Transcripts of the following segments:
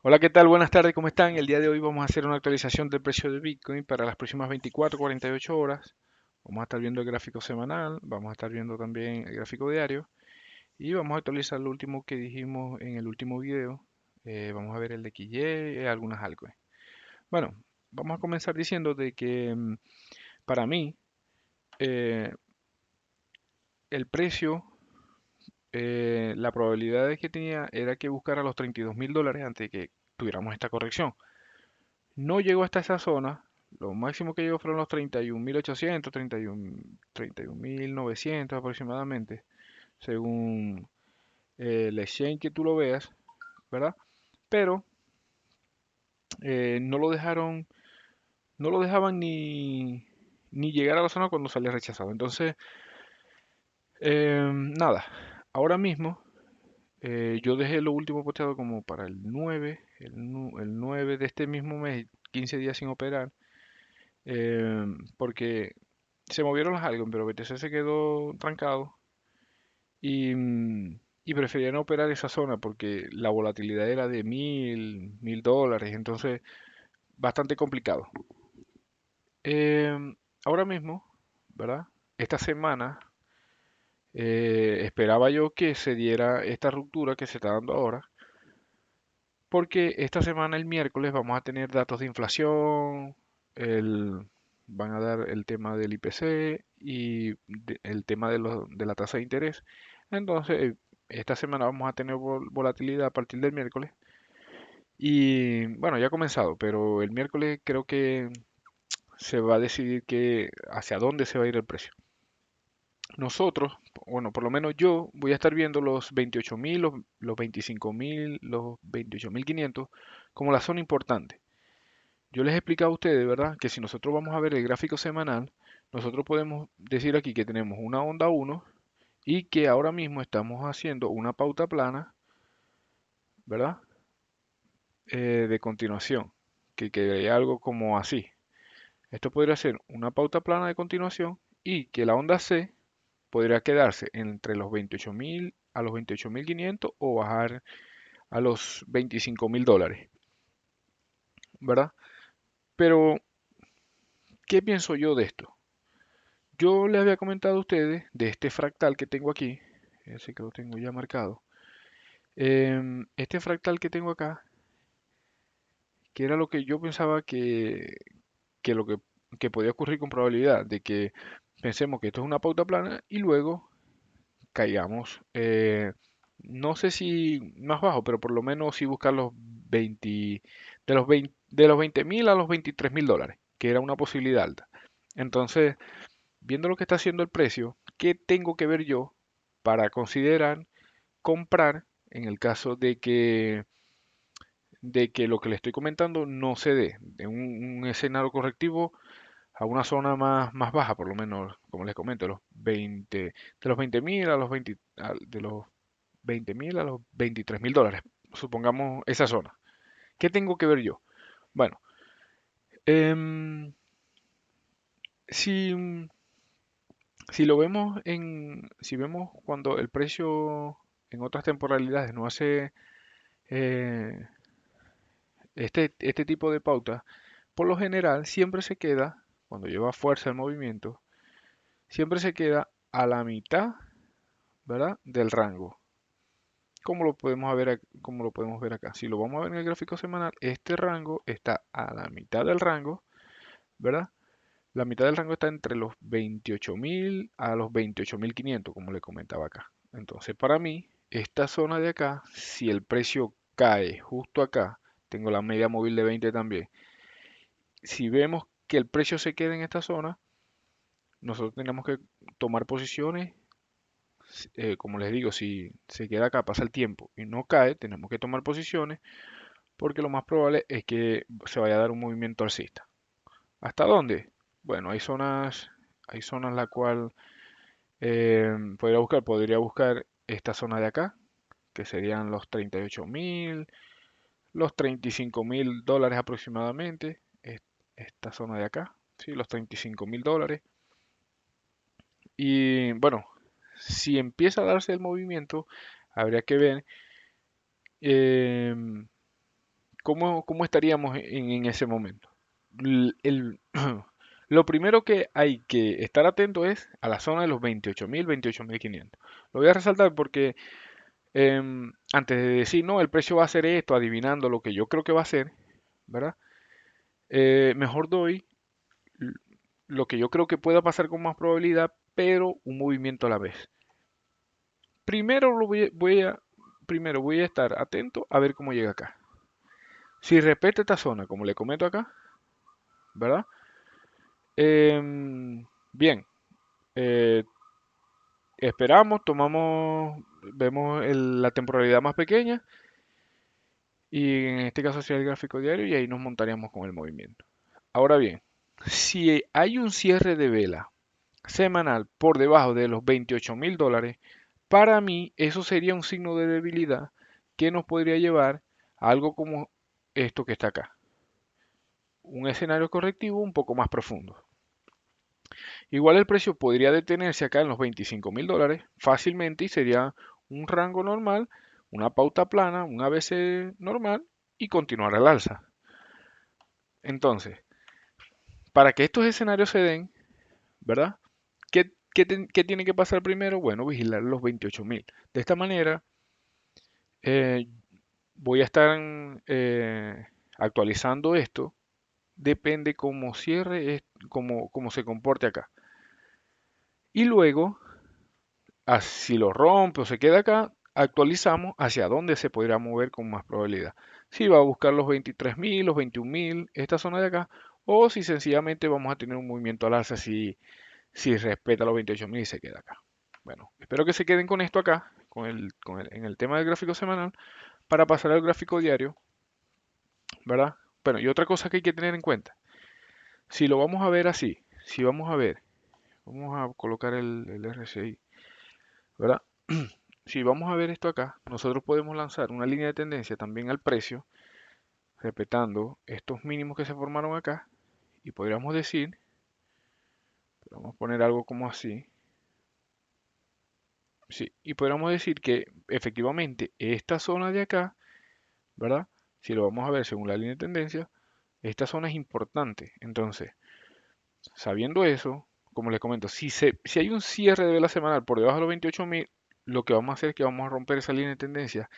Hola, ¿qué tal? Buenas tardes, ¿cómo están? El día de hoy vamos a hacer una actualización del precio de Bitcoin para las próximas 24, 48 horas. Vamos a estar viendo el gráfico semanal, vamos a estar viendo también el gráfico diario y vamos a actualizar lo último que dijimos en el último video. Vamos a ver el de XY, algunas altcoins. Bueno, vamos a comenzar diciendo de que para mí eh, el precio, la probabilidad de que tenía era que buscara los $32.000 antes de que tuviéramos esta corrección. No llegó hasta esa zona. Lo máximo que llegó fueron los 31.800, 31.900 aproximadamente, según el exchange que tú lo veas, ¿verdad? Pero no lo dejaron, no lo dejaban ni llegar a la zona cuando salía rechazado. Entonces, nada, ahora mismo yo dejé lo último posteado como para el 9, el 9 de este mismo mes, 15 días sin operar, porque se movieron las algo, pero BTC se quedó trancado y preferían operar esa zona porque la volatilidad era de 1.000 dólares, entonces bastante complicado. Ahora mismo, ¿verdad? Esta semana esperaba yo que se diera esta ruptura que se está dando ahora, porque esta semana, el miércoles, vamos a tener datos de inflación, el, van a dar el tema del IPC y el tema de la tasa de interés. Entonces, esta semana vamos a tener volatilidad a partir del miércoles. Y bueno, ya ha comenzado, pero el miércoles creo que se va a decidir hacia dónde se va a ir el precio. Nosotros, bueno, por lo menos yo voy a estar viendo los 28.000, los 25.000, los 28.500 como la zona importante. Yo les he explicado a ustedes, ¿verdad? Que si nosotros vamos a ver el gráfico semanal, nosotros podemos decir aquí que tenemos una onda uno y que ahora mismo estamos haciendo una pauta plana, ¿verdad? De continuación, que quedaría algo como así. Esto podría ser una pauta plana de continuación y que la onda C podría quedarse entre los 28.000 a los 28.500 o bajar a los 25.000 dólares, ¿verdad? Pero, ¿qué pienso yo de esto? Yo les había comentado a ustedes de este fractal que tengo aquí, ese que lo tengo ya marcado. Este fractal que tengo acá, que era lo que yo pensaba que lo que podía ocurrir con probabilidad, de que pensemos que esto es una pauta plana y luego caigamos, no sé si más bajo, pero por lo menos sí buscar los 20, de los 20.000 a los 23.000 dólares, que era una posibilidad alta. Entonces, viendo lo que está haciendo el precio, ¿qué tengo que ver yo para considerar comprar en el caso de que lo que le estoy comentando no se dé, de un escenario correctivo a una zona más baja, por lo menos, como les comento, de los 20.000 a los 20, de los 20.000 a los 23.000 dólares, supongamos esa zona? ¿Qué tengo que ver yo? Bueno, em, si, si lo vemos si vemos cuando el precio en otras temporalidades no hace eh, este tipo de pauta, por lo general siempre se queda, cuando lleva fuerza el movimiento, siempre se queda a la mitad, ¿verdad? Del rango. Como lo podemos ver acá. Si lo vamos a ver en el gráfico semanal, este rango está a la mitad del rango, ¿verdad? La mitad del rango está entre los 28.000 a los 28.500, como le comentaba acá. Entonces, para mí, esta zona de acá, si el precio cae justo acá, tengo la media móvil de 20 también. Si vemos que el precio se queda en esta zona, nosotros tenemos que tomar posiciones. Como les digo, si se queda acá, pasa el tiempo y no cae, tenemos que tomar posiciones porque lo más probable es que se vaya a dar un movimiento alcista. ¿Hasta dónde? Bueno, hay zonas la cual podría buscar esta zona de acá, que serían los 38.000, los 35.000 dólares aproximadamente, esta zona de acá, sí, los 35.000 dólares. Y bueno, si empieza a darse el movimiento, habría que ver em, ¿cómo estaríamos en ese momento? Lo primero que hay que estar atento es a la zona de los 28.000, 28.500. Lo voy a resaltar porque antes de decir, no, el precio va a ser esto, adivinando lo que yo creo que va a ser, ¿verdad? Mejor doy l- lo que yo creo que pueda pasar con más probabilidad, pero un movimiento a la vez. Primero primero voy a estar atento a ver cómo llega acá. Si respeta esta zona, como le comento acá, ¿verdad? Bien, eh, esperamos, vemos la temporalidad más pequeña y en este caso sería el gráfico diario y ahí nos montaríamos con el movimiento. Ahora bien, si hay un cierre de vela semanal por debajo de los $28.000, para mí eso sería un signo de debilidad que nos podría llevar a algo como esto que está acá, un escenario correctivo un poco más profundo. Igual el precio podría detenerse acá en los $25.000 fácilmente y sería un rango normal, una pauta plana, un ABC normal y continuar al alza. Entonces, para que estos escenarios se den, ¿verdad? ¿Qué tiene que pasar primero? Bueno, vigilar los 28.000. De esta manera, eh, voy a estar actualizando esto. Depende cómo cierre, cómo se comporte acá. Y luego, si lo rompe o se queda acá, actualizamos hacia dónde se podrá mover con más probabilidad. Si va a buscar los 23.000, los 21.000, esta zona de acá, o si sencillamente vamos a tener un movimiento al alza si respeta los 28.000 y se queda acá. Bueno, espero que se queden con esto acá, en el tema del gráfico semanal, para pasar al gráfico diario, ¿verdad? Bueno, y otra cosa que hay que tener en cuenta, si lo vamos a ver así, si vamos a ver, vamos a colocar el RSI, ¿verdad? Si vamos a ver esto acá, nosotros podemos lanzar una línea de tendencia también al precio, respetando estos mínimos que se formaron acá, y podríamos decir, vamos a poner algo como así, sí, y podríamos decir que efectivamente esta zona de acá, ¿verdad? Si lo vamos a ver según la línea de tendencia, esta zona es importante. Entonces, sabiendo eso, como les comento, si hay un cierre de vela semanal por debajo de los 28.000, lo que vamos a hacer es que vamos a romper esa línea de tendencia.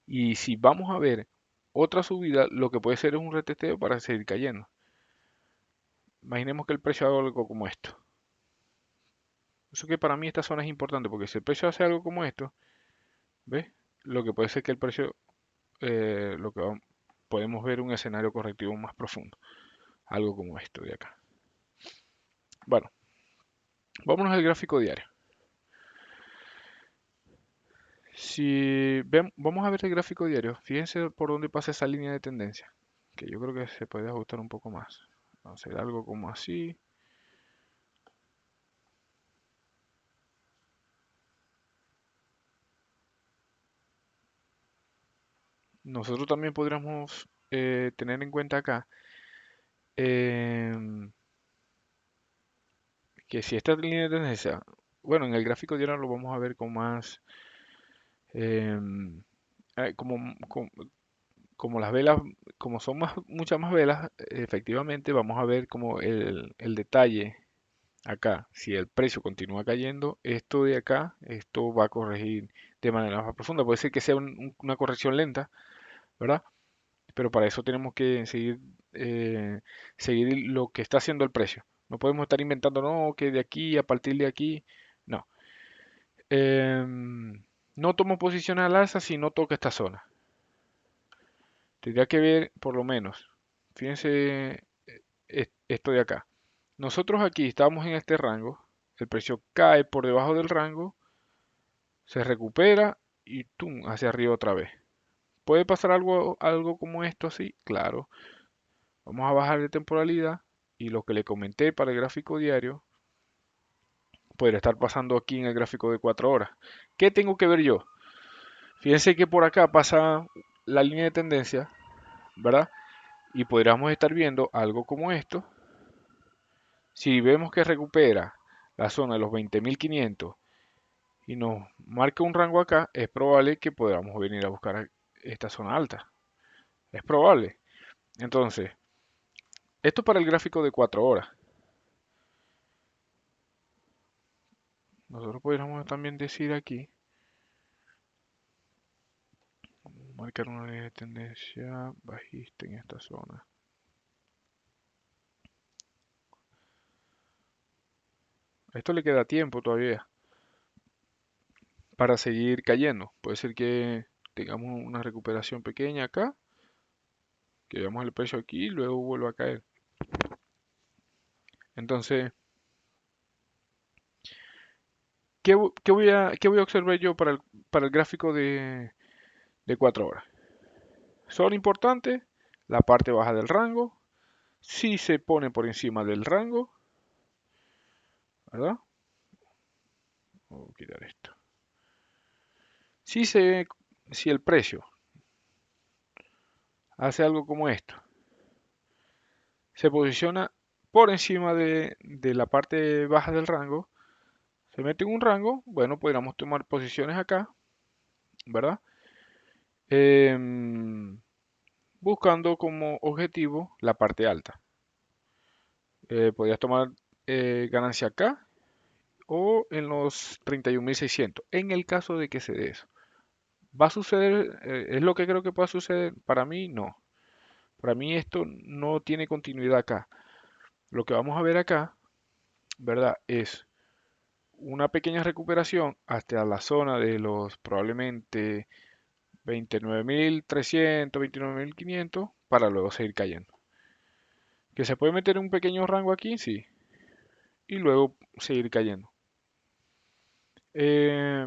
Y si vamos a ver otra subida, lo que puede ser es un reteteo para seguir cayendo. Imaginemos que el precio haga algo como esto. Eso que para mí esta zona es importante, porque si el precio hace algo como esto, ¿ves? Lo que puede ser que el precio, lo que podemos ver un escenario correctivo más profundo. Algo como esto de acá. Bueno, vámonos al gráfico diario. Si vamos a ver el gráfico diario, fíjense por dónde pasa esa línea de tendencia, que yo creo que se puede ajustar un poco más. Vamos a hacer algo como así. Nosotros también podríamos tener en cuenta acá em, que si esta línea de tendencia, bueno, en el gráfico diario lo vamos a ver con más, em, eh, como, como, como las velas, como son muchas más velas, efectivamente vamos a ver como el detalle acá. Si el precio continúa cayendo, esto de acá, esto va a corregir de manera más profunda. Puede ser que sea una corrección lenta, ¿verdad? Pero para eso tenemos que seguir lo que está haciendo el precio. No podemos estar inventando, no, que de aquí, a partir de aquí, no. No tomo posición al alza si no toca esta zona. Tendría que ver por lo menos. Fíjense esto de acá. Nosotros aquí estamos en este rango. El precio cae por debajo del rango, se recupera y ¡tum! Hacia arriba otra vez. ¿Puede pasar algo como esto así? Claro. Vamos a bajar de temporalidad y lo que le comenté para el gráfico diario podría estar pasando aquí en el gráfico de 4 horas. ¿Qué tengo que ver yo? Fíjense que por acá pasa la línea de tendencia, ¿verdad? Y podríamos estar viendo algo como esto. Si vemos que recupera la zona de los 20.500 y nos marca un rango acá, es probable que podamos venir a buscar esta zona alta. Es probable. Entonces, esto para el gráfico de 4 horas. Nosotros podríamos también decir aquí, marcar una línea de tendencia bajista en esta zona. A esto le queda tiempo todavía para seguir cayendo. Puede ser que tengamos una recuperación pequeña acá, que veamos el precio aquí y luego vuelva a caer. Entonces, ¿qué voy a observar yo para el gráfico de 4 horas? Son importantes la parte baja del rango. Si se pone por encima del rango, ¿verdad? Voy a quitar esto. Si, se, si el precio hace algo como esto, se posiciona por encima de la parte baja del rango, se mete en un rango, bueno, podríamos tomar posiciones acá, ¿verdad? Em, Buscando como objetivo la parte alta. Podrías tomar ganancia acá o en los 31.600, en el caso de que se dé eso. ¿Va a suceder? ¿Es lo que creo que pueda suceder? Para mí, no. Para mí esto no tiene continuidad acá. Lo que vamos a ver acá, ¿verdad? Es una pequeña recuperación hasta la zona de los probablemente 29.300, 29.500 para luego seguir cayendo. ¿Que se puede meter en un pequeño rango aquí? Sí. Y luego seguir cayendo.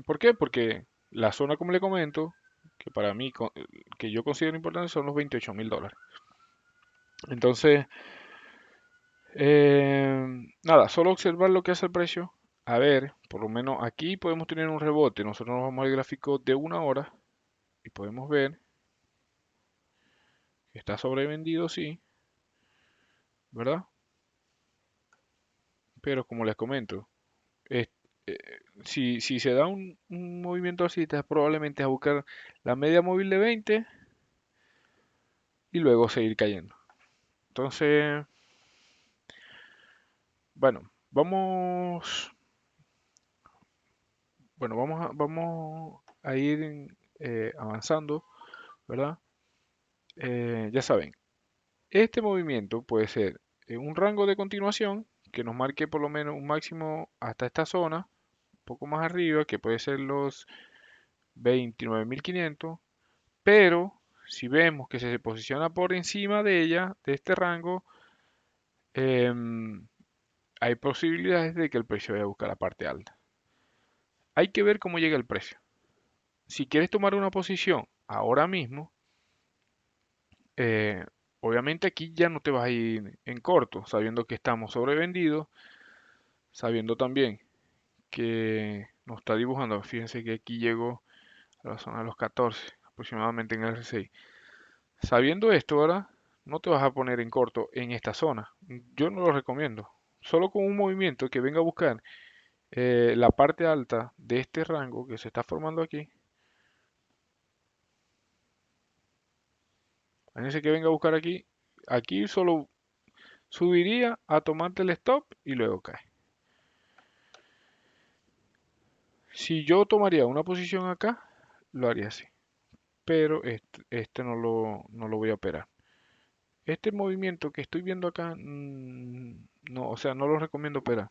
¿Por qué? Porque la zona, como le comento, que para mí, que yo considero importante, son los 28.000 dólares. Entonces, nada, solo observar lo que hace el precio. A ver, por lo menos aquí podemos tener un rebote. Nosotros nos vamos al gráfico de 1 hora y podemos ver que está sobrevendido, sí, ¿verdad? Pero como les comento, es- eh, si se da un movimiento así, te probablemente a buscar la media móvil de 20 y luego seguir cayendo. Entonces, bueno, vamos a ir avanzando, ¿verdad? Ya saben, este movimiento puede ser un rango de continuación que nos marque por lo menos un máximo hasta esta zona, un poco más arriba, que puede ser los 29.500, pero si vemos que se posiciona por encima de ella, de este rango, em, hay posibilidades de que el precio vaya a buscar la parte alta. Hay que ver cómo llega el precio. Si quieres tomar una posición ahora mismo, eh, obviamente aquí ya no te vas a ir en corto, sabiendo que estamos sobrevendidos, sabiendo también que nos está dibujando. Fíjense que aquí llegó a la zona de los 14, aproximadamente en el R6. Sabiendo esto, ¿verdad? No te vas a poner en corto en esta zona. Yo no lo recomiendo. Solo con un movimiento que venga a buscar la parte alta de este rango que se está formando aquí. Fíjense que venga a buscar aquí. Aquí solo subiría a tomarte el stop y luego cae. Si yo tomaría una posición acá, lo haría así. Pero este no lo voy a operar. Este movimiento que estoy viendo acá, no, o sea, no lo recomiendo operar.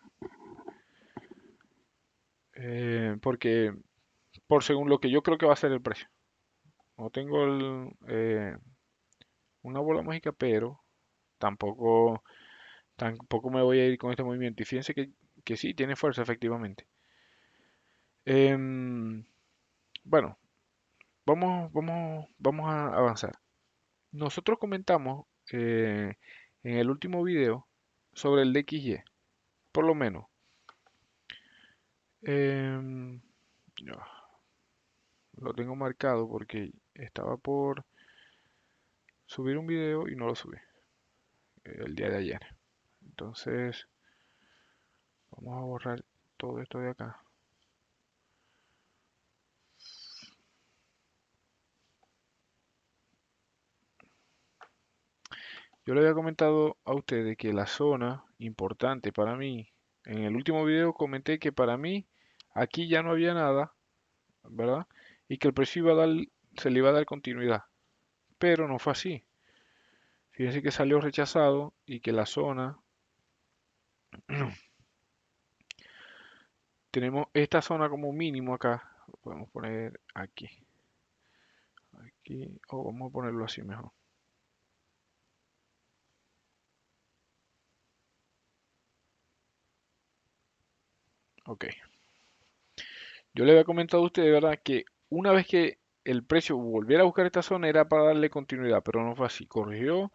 Porque por según lo que yo creo que va a ser el precio. No tengo una bola mágica, pero tampoco me voy a ir con este movimiento. Y fíjense que sí, tiene fuerza efectivamente. Em, bueno, vamos a avanzar. Nosotros comentamos en el último video sobre el DXY, por lo menos. Em, ya, lo tengo marcado porque estaba por subir un video y no lo subí el día de ayer. Entonces, vamos a borrar todo esto de acá. Yo le había comentado a ustedes que la zona importante para mí, en el último video comenté que para mí aquí ya no había nada, ¿verdad? Y que el precio iba a dar, se le iba a dar continuidad, pero no fue así. Fíjense que salió rechazado y que la zona, tenemos esta zona como mínimo acá, podemos poner aquí, aquí, o vamos a ponerlo así mejor. Ok. Yo le había comentado a usted, ¿verdad? Que una vez que el precio volviera a buscar esta zona era para darle continuidad, pero no fue así. Corrigió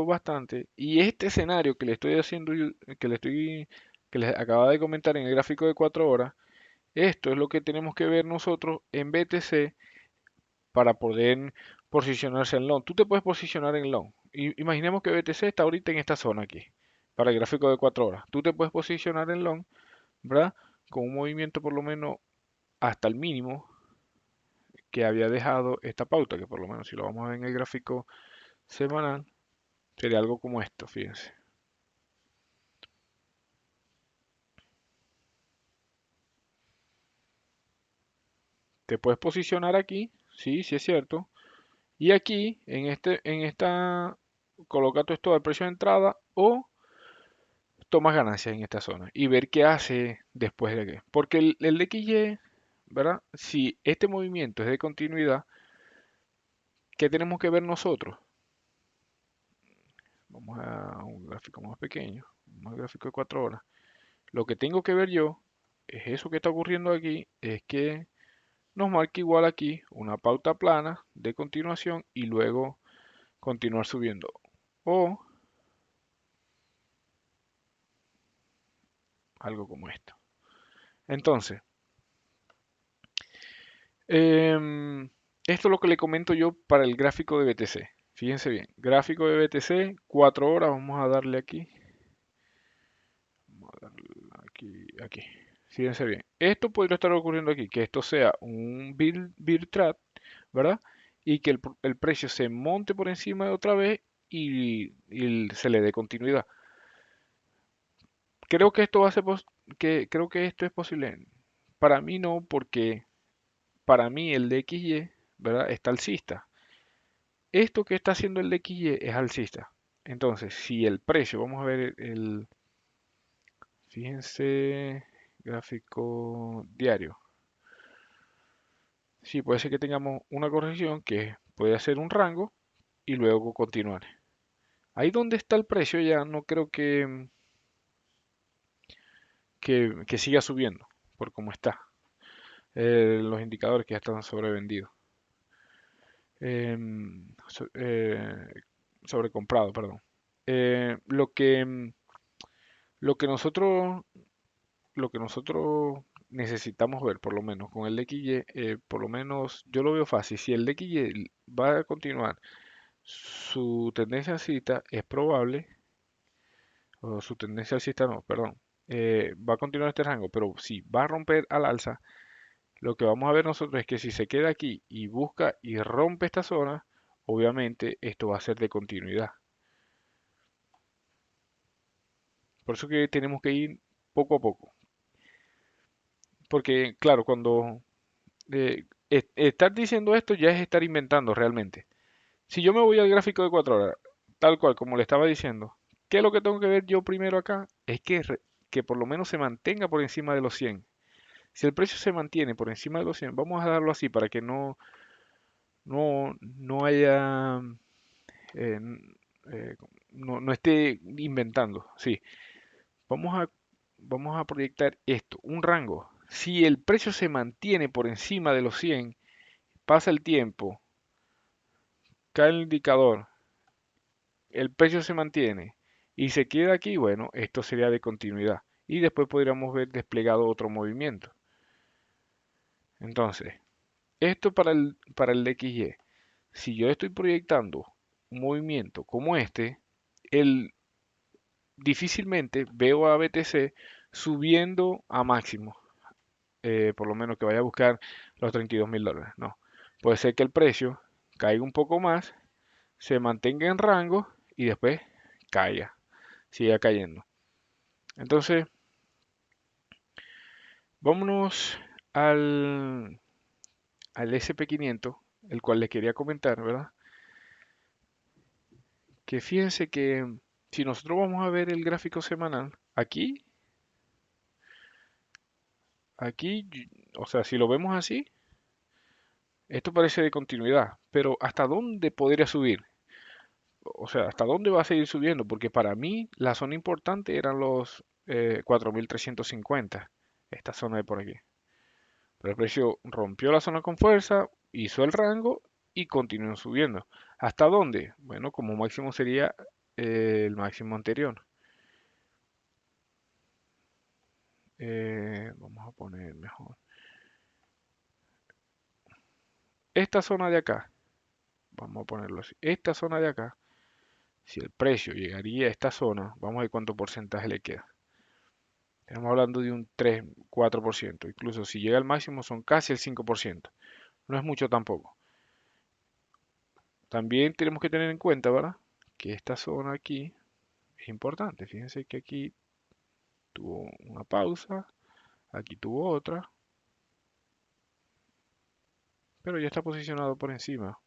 bastante. Y este escenario que le estoy haciendo, que les acaba de comentar en el gráfico de 4 horas, esto es lo que tenemos que ver nosotros en BTC para poder posicionarse en long. Tú te puedes posicionar en long. Imaginemos que BTC está ahorita en esta zona aquí, para el gráfico de 4 horas. Tú te puedes posicionar en long, ¿verdad? Con un movimiento por lo menos hasta el mínimo que había dejado esta pauta, que por lo menos si lo vamos a ver en el gráfico semanal, sería algo como esto, fíjense. Te puedes posicionar aquí, sí, sí es cierto, y aquí, en esta, coloca tu esto de precio de entrada o tomas ganancias en esta zona y ver qué hace después de que. Porque el XY, ¿verdad? Si este movimiento es de continuidad, ¿qué tenemos que ver nosotros? Vamos a un gráfico más pequeño, un gráfico de 4 horas. Lo que tengo que ver yo es eso que está ocurriendo aquí, es que nos marca igual aquí una pauta plana de continuación y luego continuar subiendo. O algo como esto. Entonces, em, esto es lo que le comento yo para el gráfico de BTC. Fíjense bien, gráfico de BTC, 4 horas, vamos a darle aquí. Vamos a darle aquí. Fíjense bien. Esto podría estar ocurriendo aquí, que esto sea un Bear Trap, ¿verdad? Y que el precio se monte por encima de otra vez y se le dé continuidad. Creo que esto va a ser creo que esto es posible. Para mí no, porque para mí el DXY, ¿verdad? Está alcista. Esto que está haciendo el DXY es alcista. Entonces, si el precio, vamos a ver fíjense, gráfico diario. Sí, puede ser que tengamos una corrección que puede hacer un rango y luego continuar. Ahí donde está el precio ya no creo que siga subiendo por cómo está. Los indicadores que ya están sobrevendidos. Sobrecomprado, perdón. Eh, lo que, em, lo que nosotros, lo que nosotros necesitamos ver, por lo menos con el XY, por lo menos yo lo veo fácil. Si el XY va a continuar su tendencia alcista, es probable, o su tendencia alcista no, perdón, va a continuar este rango, pero si va a romper al alza, lo que vamos a ver nosotros es que si se queda aquí y busca y rompe esta zona, obviamente esto va a ser de continuidad. Por eso que tenemos que ir poco a poco. Porque, claro, cuando estar diciendo esto ya es estar inventando realmente. Si yo me voy al gráfico de 4 horas, tal cual como le estaba diciendo, ¿qué es lo que tengo que ver yo primero acá? Es que por lo menos se mantenga por encima de los 100. Si el precio se mantiene por encima de los 100, vamos a darlo así para que no haya, eh, no esté inventando. Sí, vamos a, vamos a proyectar esto, un rango. Si el precio se mantiene por encima de los 100, pasa el tiempo, cae el indicador, el precio se mantiene y se queda aquí, bueno, esto sería de continuidad. Y después podríamos ver desplegado otro movimiento. Entonces, esto para el XY. Si yo estoy proyectando un movimiento como este, el, difícilmente veo a BTC subiendo a máximo, por lo menos que vaya a buscar los $32.000. No, puede ser que el precio caiga un poco más, se mantenga en rango y después caiga, siga cayendo. Entonces, vámonos al, al SP500, el cual les quería comentar, ¿verdad? Que fíjense que si nosotros vamos a ver el gráfico semanal, aquí, o sea, si lo vemos así, esto parece de continuidad, pero ¿hasta dónde podría subir? O sea, ¿hasta dónde va a seguir subiendo? Porque para mí la zona importante eran los 4.350, esta zona de por aquí. Pero el precio rompió la zona con fuerza, hizo el rango y continuó subiendo. ¿Hasta dónde? Bueno, como máximo sería el máximo anterior. Vamos a poner mejor. Esta zona de acá, vamos a ponerlo así. Esta zona de acá, si el precio llegaría a esta zona, vamos a ver cuánto porcentaje le queda. Estamos hablando de un 3, 4%. Incluso si llega al máximo son casi el 5%. No es mucho tampoco. También tenemos que tener en cuenta, ¿verdad? Que esta zona aquí es importante. Fíjense que aquí tuvo una pausa, aquí tuvo otra, pero ya está posicionado por encima.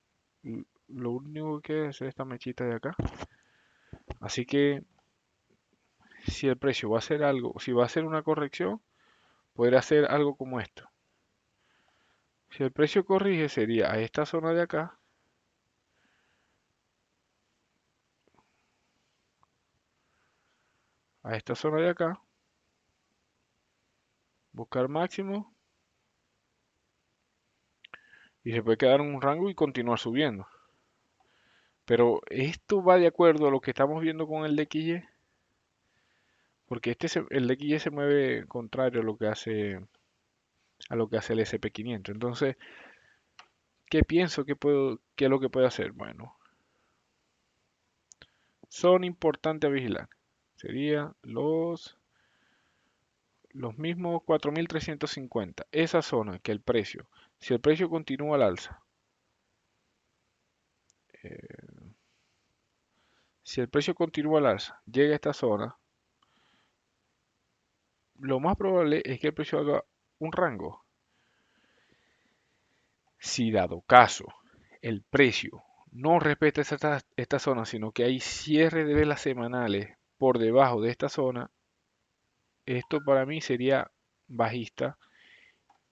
Lo único que es esta mechita de acá. Así que si el precio va a hacer algo, si va a hacer una corrección, podría hacer algo como esto. Si el precio corrige sería a esta zona de acá, a esta zona de acá, buscar máximo y se puede quedar en un rango y continuar subiendo. Pero esto va de acuerdo a lo que estamos viendo con el DXY, porque el DXY se mueve contrario a lo que hace el SP500. Entonces, ¿qué pienso qué es lo que puede hacer? Bueno, son importantes a vigilar. Serían los mismos 4.350. Esa zona que el precio, si el precio continúa al alza, eh, si el precio continúa al alza, llega a esta zona, lo más probable es que el precio haga un rango. Si dado caso el precio no respeta esta zona, sino que hay cierre de velas semanales por debajo de esta zona, esto para mí sería bajista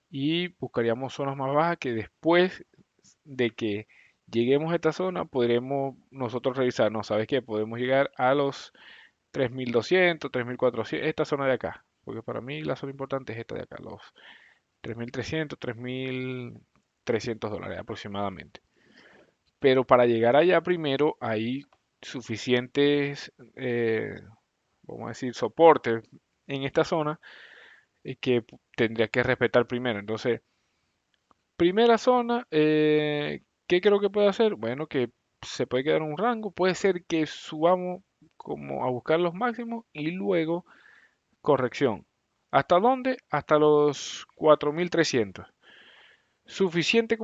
y buscaríamos zonas más bajas que después de que lleguemos a esta zona podremos nosotros revisar, no, ¿sabes qué? Podemos llegar a los 3.200, 3.400, esta zona de acá, porque para mí la zona importante es esta de acá, los 3.300, 3.300 dólares aproximadamente. Pero para llegar allá primero hay suficientes, vamos a decir, soportes en esta zona que tendría que respetar primero. Entonces, primera zona, ¿qué creo que puede hacer? Bueno, que se puede quedar en un rango, puede ser que subamos como a buscar los máximos y luego corrección. ¿Hasta dónde? Hasta los 4.300. ¿Suficiente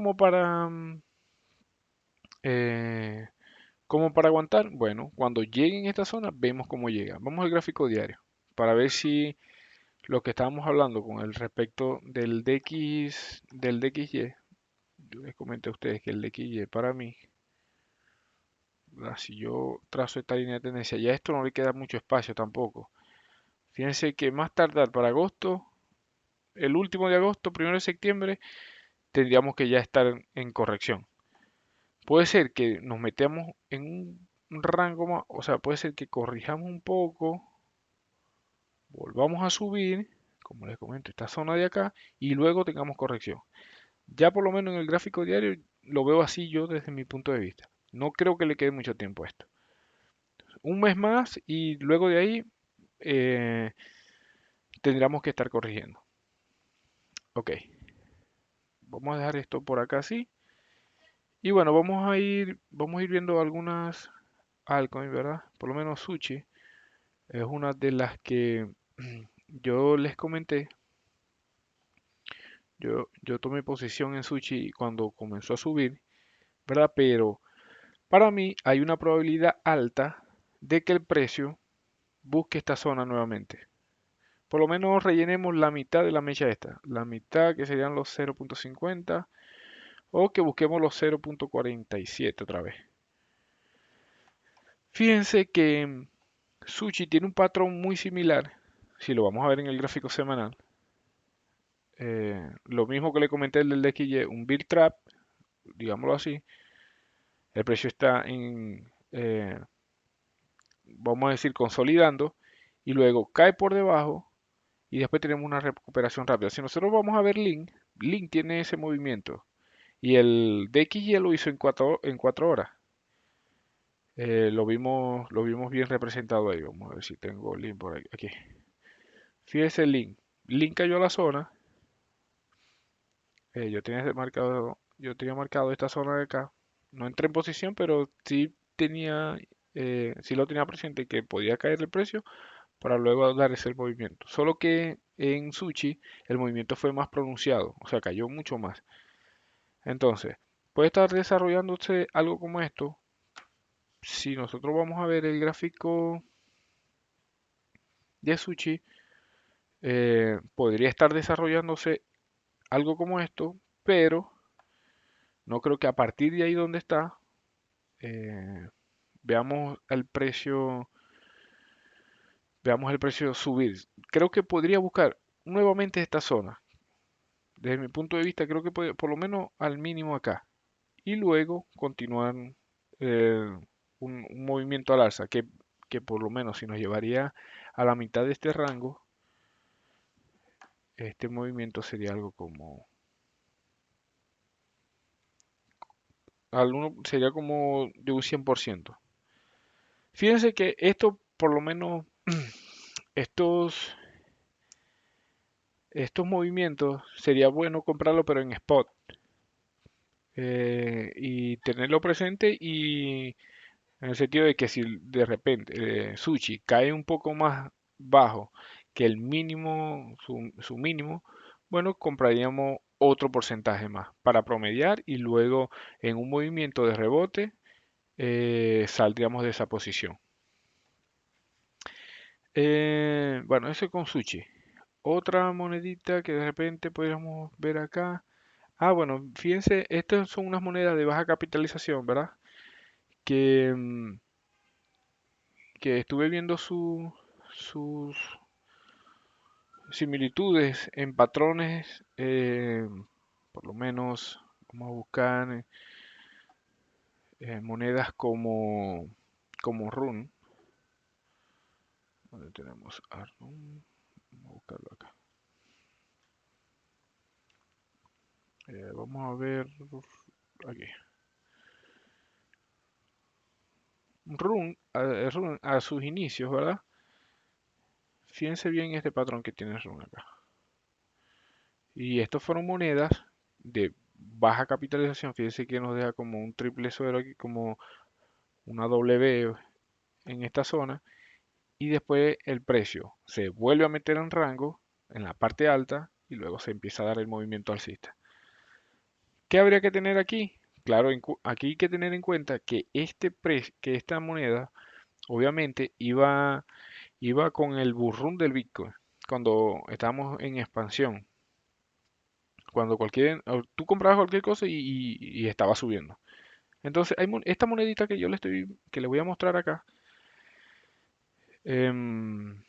eh, como para aguantar? Bueno, cuando lleguen a esta zona vemos cómo llega. Vamos al gráfico diario para ver si lo que estábamos hablando con el respecto del DXY, yo les comenté a ustedes que el DXY para mí, si yo trazo esta línea de tendencia, ya a esto no le queda mucho espacio tampoco. Fíjense que más tardar para agosto, el último de agosto, primero de septiembre, tendríamos que ya estar en corrección. Puede ser que nos metamos en un rango más, o sea, puede ser que corrijamos un poco, volvamos a subir, como les comento, esta zona de acá, y luego tengamos corrección. Ya por lo menos en el gráfico diario lo veo así yo desde mi punto de vista. No creo que le quede mucho tiempo a esto. Un mes más y luego de ahí eh, tendríamos que estar corrigiendo. Ok, vamos a dejar esto por acá así. Y bueno, vamos a ir viendo algunas altcoins, ¿verdad? Por lo menos Sushi es una de las que yo les comenté. Yo tomé posición en Sushi cuando comenzó a subir, ¿verdad? Pero para mí hay una probabilidad alta de que el precio busque esta zona nuevamente. Por lo menos rellenemos la mitad de la mecha esta, la mitad que serían los 0.50 o que busquemos los 0.47 otra vez. Fíjense que Sushi tiene un patrón muy similar, si lo vamos a ver en el gráfico semanal. Lo mismo que le comenté el del DXY, un bear trap, digámoslo así. El precio está vamos a decir, consolidando y luego cae por debajo y después tenemos una recuperación rápida. Si nosotros vamos a ver Link tiene ese movimiento y el DXY lo hizo en 4 horas. Lo vimos bien representado ahí. Vamos a ver si tengo Link por aquí. Fíjese Link. Link cayó a la zona. Yo tenía marcado esta zona de acá. No entré en posición, pero sí lo tenía presente que podía caer el precio para luego dar ese movimiento. Solo que en Sushi el movimiento fue más pronunciado, o sea, cayó mucho más. Entonces, puede estar desarrollándose algo como esto. Si nosotros vamos a ver el gráfico de Sushi, podría estar desarrollándose algo como esto, pero no creo que a partir de ahí donde está, eh, veamos veamos el precio subir. Creo que podría buscar nuevamente esta zona. Desde mi punto de vista, creo que puede, por lo menos al mínimo acá. Y luego continuar eh, un movimiento al alza, que por lo menos si nos llevaría a la mitad de este rango, este movimiento sería algo como, sería como de un 100%. Fíjense que esto, por lo menos, estos, estos movimientos, sería bueno comprarlo, pero en spot. Y tenerlo presente y en el sentido de que si de repente Sushi cae un poco más bajo que el mínimo, su mínimo, bueno, compraríamos otro porcentaje más para promediar y luego en un movimiento de rebote saldríamos de esa posición. Bueno, eso con Sushi. Otra monedita que de repente podríamos ver acá. Ah, bueno, fíjense, estas son unas monedas de baja capitalización, ¿verdad? Que, que estuve viendo sus similitudes en patrones, por lo menos vamos a buscar monedas como Run. ¿Dónde tenemos a Run? Vamos a buscarlo acá. Vamos a ver aquí. Run a sus inicios, ¿verdad? Fíjense bien este patrón que tiene Run acá. Y estos fueron monedas de baja capitalización. Fíjense que nos deja como un triple suelo aquí, como una W en esta zona. Y después el precio se vuelve a meter en rango en la parte alta y luego se empieza a dar el movimiento alcista. ¿Qué habría que tener aquí? Claro, aquí hay que tener en cuenta que que esta moneda obviamente iba con el burrún del Bitcoin cuando estábamos en expansión. Cuando tú comprabas cualquier cosa y estaba subiendo. Entonces, esta monedita que le voy a mostrar acá, em,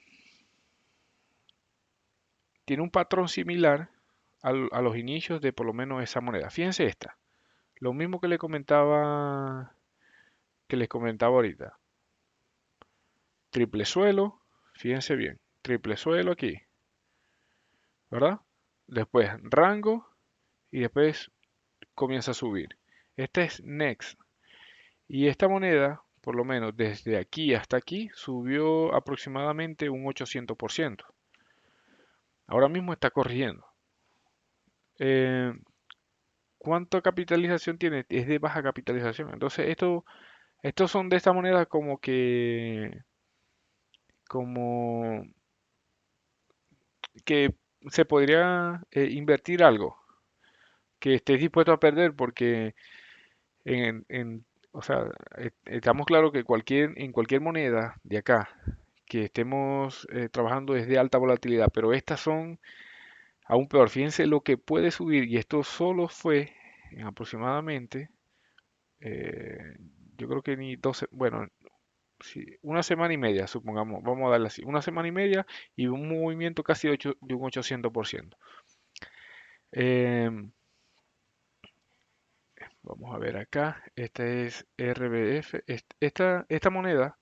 tiene un patrón similar a los inicios de por lo menos esa moneda. Fíjense esta, lo mismo que les comentaba ahorita. Triple suelo, fíjense bien, triple suelo aquí, ¿verdad? Después rango y después comienza a subir. Este es Next. Y esta moneda, por lo menos desde aquí hasta aquí, subió aproximadamente un 800%. Ahora mismo está corrigiendo. Eh, ¿Cuánta capitalización tiene? Es de baja capitalización. Entonces, estos son de esta moneda como que se podría invertir algo que estés dispuesto a perder porque en, en- O sea, estamos claros que en cualquier moneda de acá que estemos trabajando es de alta volatilidad, pero estas son aún peor. Fíjense lo que puede subir y esto solo fue en aproximadamente, eh, yo creo que ni 12, bueno, sí, una semana y media, supongamos, vamos a darle así, una semana y media y un movimiento casi de un 800%. Em, Vamos a ver acá, esta es RBF, esta moneda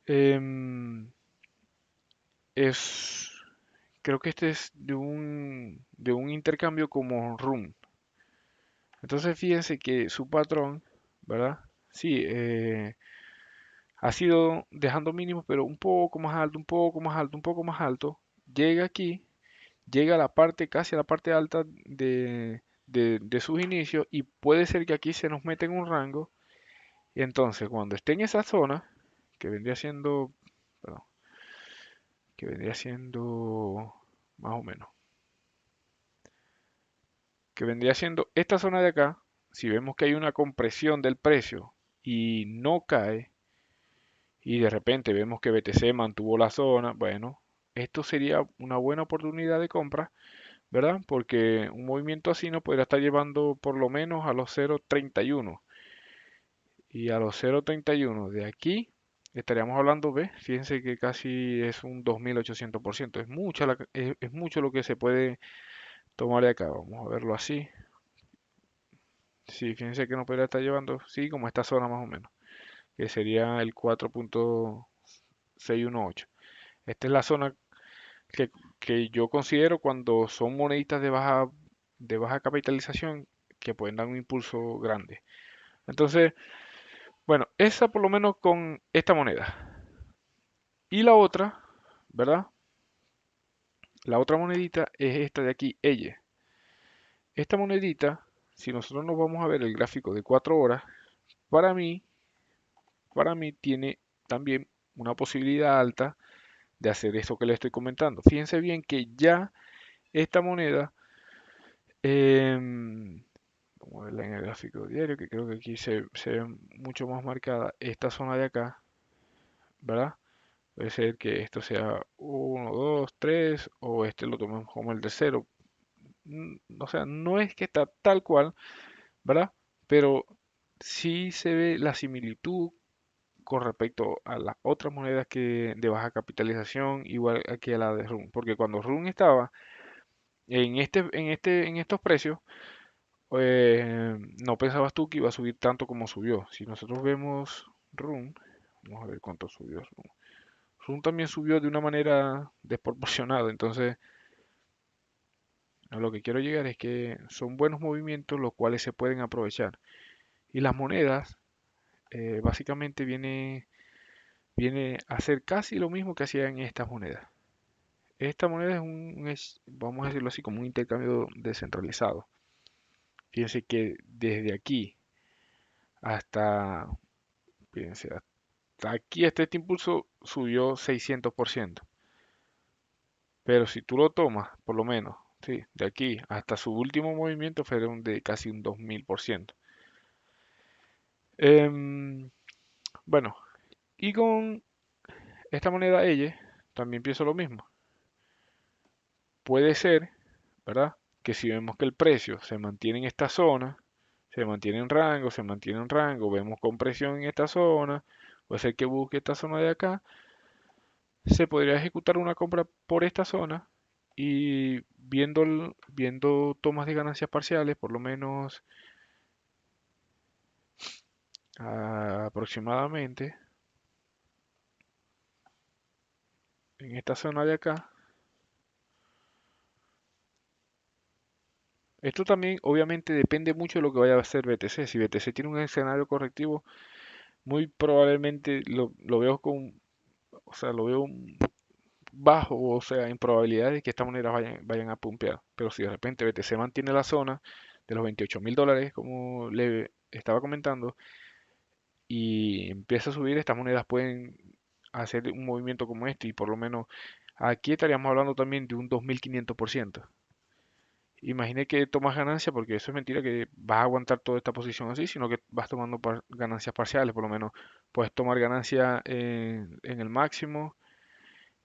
em, es, creo que este es de un intercambio como RUN. Entonces fíjense que su patrón, ¿verdad? Sí, ha sido dejando mínimos, pero un poco más alto, un poco más alto, un poco más alto. Llega aquí, llega a la parte, casi a la parte alta de sus inicios y puede ser que aquí se nos meta en un rango. Y entonces cuando esté en esa zona, que vendría siendo, perdón, que vendría siendo más o menos, que vendría siendo esta zona de acá, si vemos que hay una compresión del precio y no cae, y de repente vemos que BTC mantuvo la zona, bueno, esto sería una buena oportunidad de compra, ¿verdad? Porque un movimiento así nos podría estar llevando por lo menos a los 0.31 y a los 0.31 de aquí estaríamos hablando, ¿ves? Fíjense que casi es un 2800%, es es mucho lo que se puede tomar de acá, vamos a verlo así. Sí, fíjense que nos podría estar llevando, sí, como esta zona más o menos, que sería el 4.618. Esta es la zona que, que yo considero cuando son moneditas de baja capitalización que pueden dar un impulso grande. Entonces, bueno, esa por lo menos con esta moneda. Y la otra, ¿verdad? La otra monedita es esta de aquí, ella. Esta monedita, si nosotros nos vamos a ver el gráfico de 4 horas, para mí, para mí tiene también una posibilidad alta de hacer esto que le estoy comentando. Fíjense bien que ya esta moneda, em, vamos a verla en el gráfico diario, que creo que aquí se ve mucho más marcada esta zona de acá, ¿verdad? Puede ser que esto sea uno 2 3 o este lo tomemos como el tercero. O sea, no es que está tal cual, ¿verdad? Pero sí se ve la similitud con respecto a las otras monedas que de baja capitalización, igual que a la de RUN. Porque cuando RUN estaba en estos precios, no pensabas tú que iba a subir tanto como subió. Si nosotros vemos RUN, vamos a ver cuánto subió RUN. RUN también subió de una manera desproporcionada. Entonces, a lo que quiero llegar es que son buenos movimientos los cuales se pueden aprovechar. Y las monedas, básicamente viene a hacer casi lo mismo que hacían estas monedas. Esta moneda vamos a decirlo así, como un intercambio descentralizado. Fíjense que desde aquí hasta, fíjense, hasta aquí, hasta este impulso subió 600%. Pero si tú lo tomas, por lo menos, sí, de aquí hasta su último movimiento fueron de casi un 2000%. Em, bueno, y con esta moneda EYE también pienso lo mismo. Puede ser, ¿verdad? Que si vemos que el precio se mantiene en esta zona, se mantiene en rango, se mantiene en rango, vemos compresión en esta zona, puede ser que busque esta zona de acá, se podría ejecutar una compra por esta zona y viendo tomas de ganancias parciales, por lo menos aproximadamente en esta zona de acá. Esto también obviamente depende mucho de lo que vaya a hacer BTC. Si BTC tiene un escenario correctivo, muy probablemente lo veo o sea, lo veo bajo, o sea, en probabilidades de que estas monedas vayan a pumpear. Pero si de repente BTC mantiene la zona de los 28.000 dólares, como le estaba comentando, y empieza a subir, estas monedas pueden hacer un movimiento como este y por lo menos aquí estaríamos hablando también de un 2500%. Imagine que tomas ganancia, porque eso es mentira que vas a aguantar toda esta posición así, sino que vas tomando ganancias parciales, por lo menos puedes tomar ganancia en el máximo,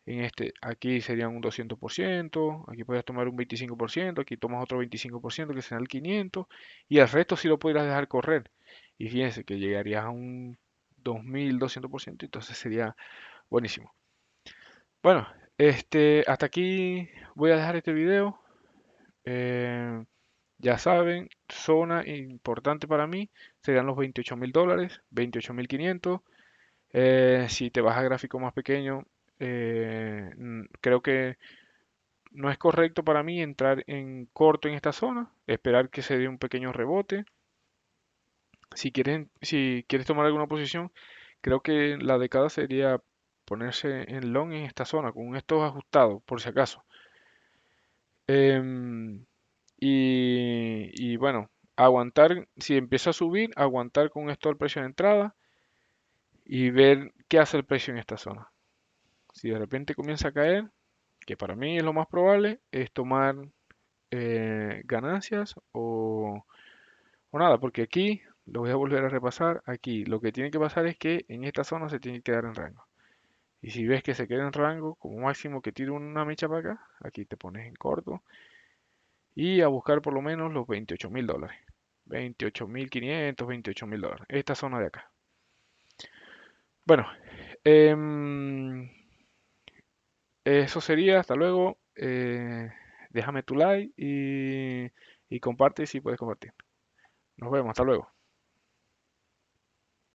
en este, aquí serían un 200%, aquí puedes tomar un 25%, aquí tomas otro 25% que será el 500, y el resto sí lo podrías dejar correr. Y fíjense que llegarías a un 2200%, entonces sería buenísimo. Bueno, hasta aquí voy a dejar este video. Eh, ya saben, zona importante para mí serían los $28.000, 28.500. Si te vas a gráfico más pequeño, creo que no es correcto para mí entrar en corto en esta zona, esperar que se dé un pequeño rebote. Si quieres tomar alguna posición, creo que la decada sería ponerse en long en esta zona, con un stop ajustado, por si acaso. Em, y bueno, aguantar, si empieza a subir, aguantar con esto el precio de entrada y ver qué hace el precio en esta zona. Si de repente comienza a caer, que para mí es lo más probable, es tomar ganancias o nada, porque aquí, lo voy a volver a repasar, aquí lo que tiene que pasar es que en esta zona se tiene que quedar en rango. Y si ves que se queda en rango, como máximo que tire una mecha para acá, aquí te pones en corto y a buscar por lo menos los $28.000. 28.500, $28.000. Esta zona de acá. Bueno, em, eso sería. Hasta luego. Déjame tu like y comparte si puedes compartir. Nos vemos. Hasta luego.